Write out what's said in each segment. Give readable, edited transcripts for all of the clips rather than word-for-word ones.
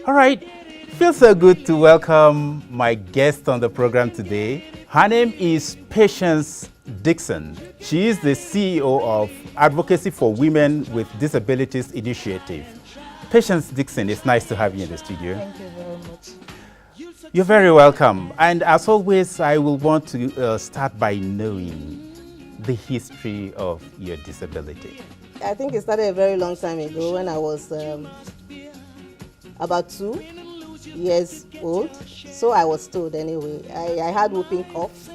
All right, feels so good to welcome my guest on the program today. Her name is Patience Dixon. She is the CEO of Advocacy for Women with Disabilities Initiative. Patience Dixon, it's nice to have you in the studio. Thank you very much. You're very welcome. And as always, I will want to start by knowing the history of your disability. I think it started a very long time ago when I was about 2 years old. So I was told anyway. I had whooping cough,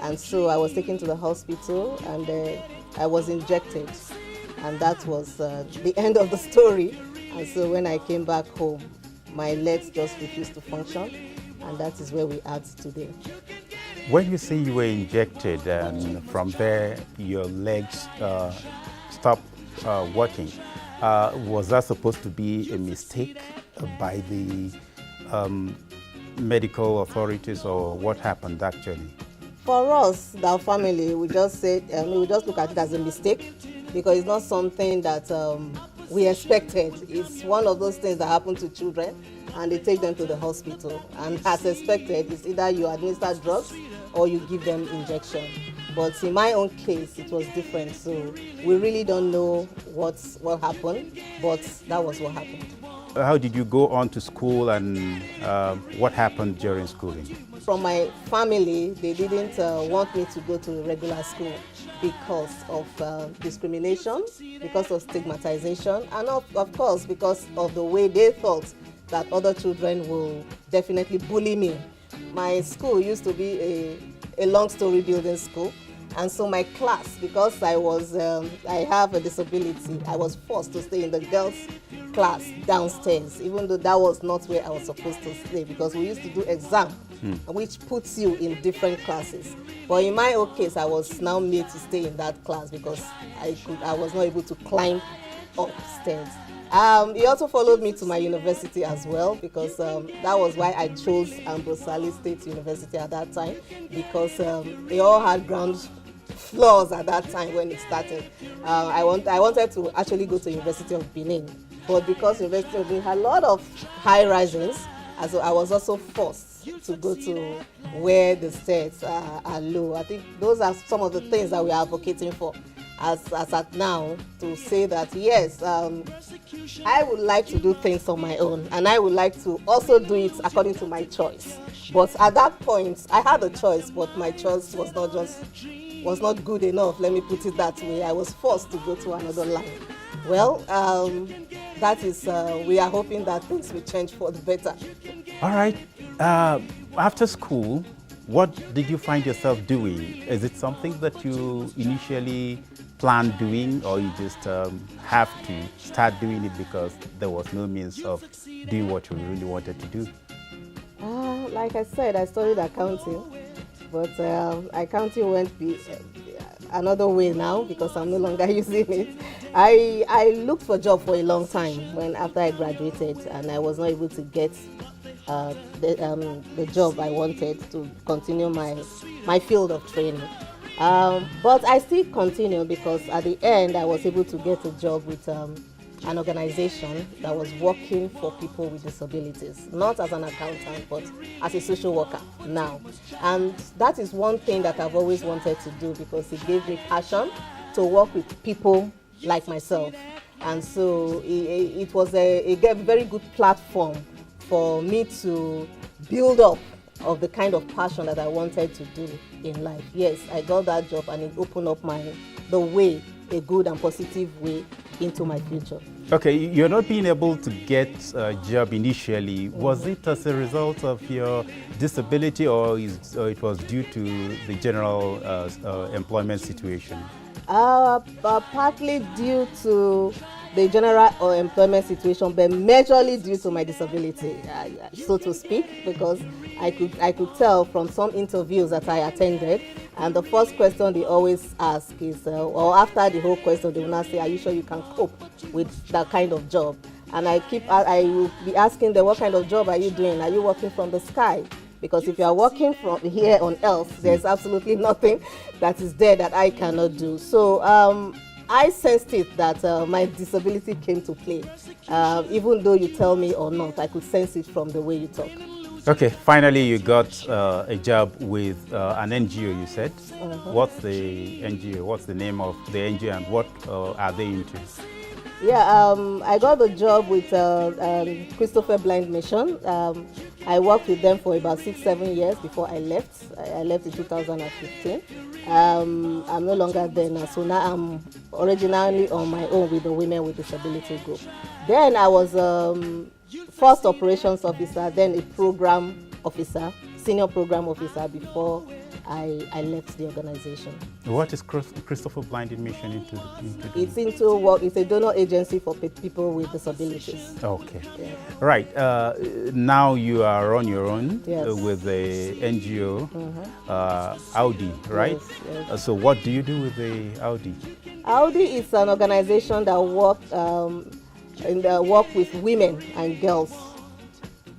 and so I was taken to the hospital and I was injected. And that was the end of the story. And so when I came back home, my legs just refused to function, and that is where we are today. When you say you were injected and from there your legs stopped working, was that supposed to be a mistake by the medical authorities, or what happened actually? For us, our family, we just said, we just look at it as a mistake, because it's not something that we expected. It's one of those things that happen to children, and they take them to the hospital. And as expected, it's either you administer drugs or you give them injection. But in my own case, it was different. So we really don't know what happened, but that was what happened. How did you go on to school, and what happened during schooling? From my family, they didn't want me to go to regular school because of discrimination, because of stigmatization, and of course because of the way they thought that other children will definitely bully me. My school used to be a long-story building school, and so my class, because I have a disability, I was forced to stay in the girls' class downstairs, even though that was not where I was supposed to stay, because we used to do exam, which puts you in different classes. But in my own case, I was now made to stay in that class because I was not able to climb upstairs. He also followed me to my university as well, because that was why I chose Ambrose State University at that time, because they all had ground floors at that time when it started. I wanted to actually go to University of Benin, but because University of Benin had a lot of high rises, so I was also forced to go to where the stairs are low. I think those are some of the things that we are advocating for as at now, to say that yes, I would like to do things on my own, and I would like to also do it according to my choice. But at that point, I had a choice, but my choice was not good enough, let me put it that way. I was forced to go to another line. Well, that is, we are hoping that things will change for the better. All right. After school, what did you find yourself doing? Is it something that you initially planned doing, or you just have to start doing it because there was no means of doing what you really wanted to do? Like I said, I studied accounting, but accounting went another way now because I'm no longer using it. I looked for a job for a long time after I graduated, and I was not able to get the job I wanted to continue my field of training. But I still continue, because at the end I was able to get a job with an organization that was working for people with disabilities, not as an accountant, but as a social worker now. And that is one thing that I've always wanted to do, because it gave me passion to work with people like myself. And so it was a very good platform for me to build up of the kind of passion that I wanted to do in life. Yes, I got that job, and it opened up the way, a good and positive way into my future. Okay, you're not being able to get a job initially. Was it as a result of your disability, or it was due to the general employment situation? Partly due to the general employment situation, but majorly due to my disability, so to speak, because I could tell from some interviews that I attended, and the first question they always ask is, or after the whole question, they will not say, "Are you sure you can cope with that kind of job?" And I will be asking them, "What kind of job are you doing? Are you working from the sky?" Because if you are working from here on earth, there's absolutely nothing that is there that I cannot do. So I sensed it that my disability came to play. Even though you tell me or not, I could sense it from the way you talk. Okay, finally you got a job with an NGO, you said. What's the NGO? What's the name of the NGO and what are they into? Yeah, I got the job with Christopher Blind Mission. I worked with them for about 6-7 years before I left. I left in 2015. I'm no longer there now, so now I'm originally on my own with the Women with Disability Group. Then I was first operations officer, then a program officer, senior program officer before I left the organization. What is Christopher Blind Mission into? It's into what? It's a donor agency for people with disabilities. Okay. Yeah. Right. Now you are on your own with the NGO, Audi, right? Yes, yes. So what do you do with the Audi? Audi is an organization that works work with women and girls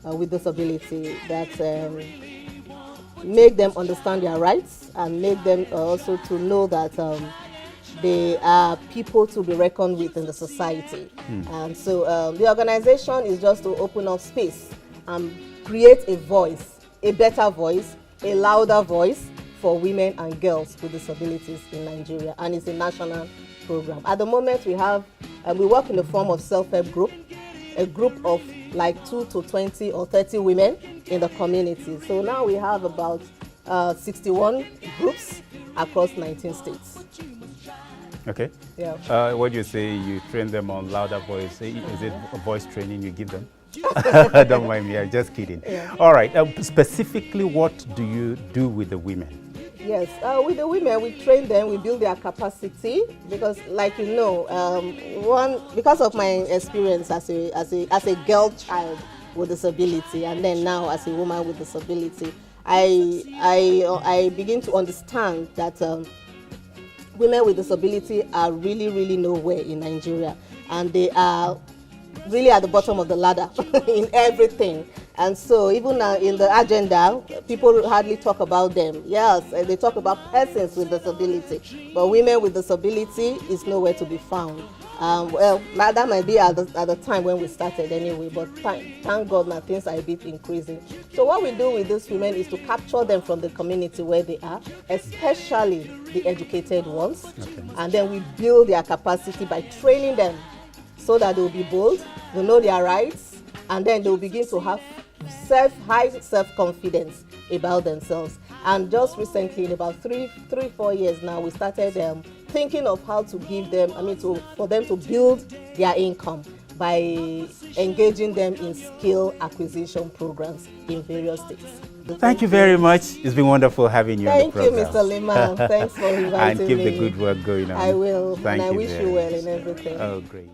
with disability that make them understand their rights and make them also to know that they are people to be reckoned with in the society. And so the organization is just to open up space and create a voice, a better voice, a louder voice for women and girls with disabilities in Nigeria, and it's a national program. At the moment we have, we work in the form of self-help group, a group of like 2 to 20 or 30 women in the community. So now we have about 61 groups across 19 states. Okay. Yeah. What do you say? You train them on louder voice. Is it a voice training you give them? Don't mind me, I'm just kidding. Yeah. All right. Specifically, what do you do with the women? Yes, with the women, we train them, we build their capacity because, like you know, because of my experience as a girl child with disability, and then now as a woman with disability, I begin to understand that women with disability are really nowhere in Nigeria, and they are really at the bottom of the ladder in everything. And so even in the agenda, people hardly talk about them. Yes, they talk about persons with disability, but women with disability is nowhere to be found. Well, that might be at the time when we started anyway, but thank God now things are a bit increasing. So what we do with these women is to capture them from the community where they are, especially the educated ones, and then we build their capacity by training them so that they'll be bold, they'll know their rights, and then they'll begin to have high self-confidence about themselves. And just recently, in about 3-4 years now, we started thinking of how to give them, for them to build their income by engaging them in skill acquisition programs in various states. Thank you very much. It's been wonderful having you on the program. Thank you, Mr. Liman. Thanks for inviting me. And keep the good work going on. I will. Thank and I you wish you well in everything. Oh, great.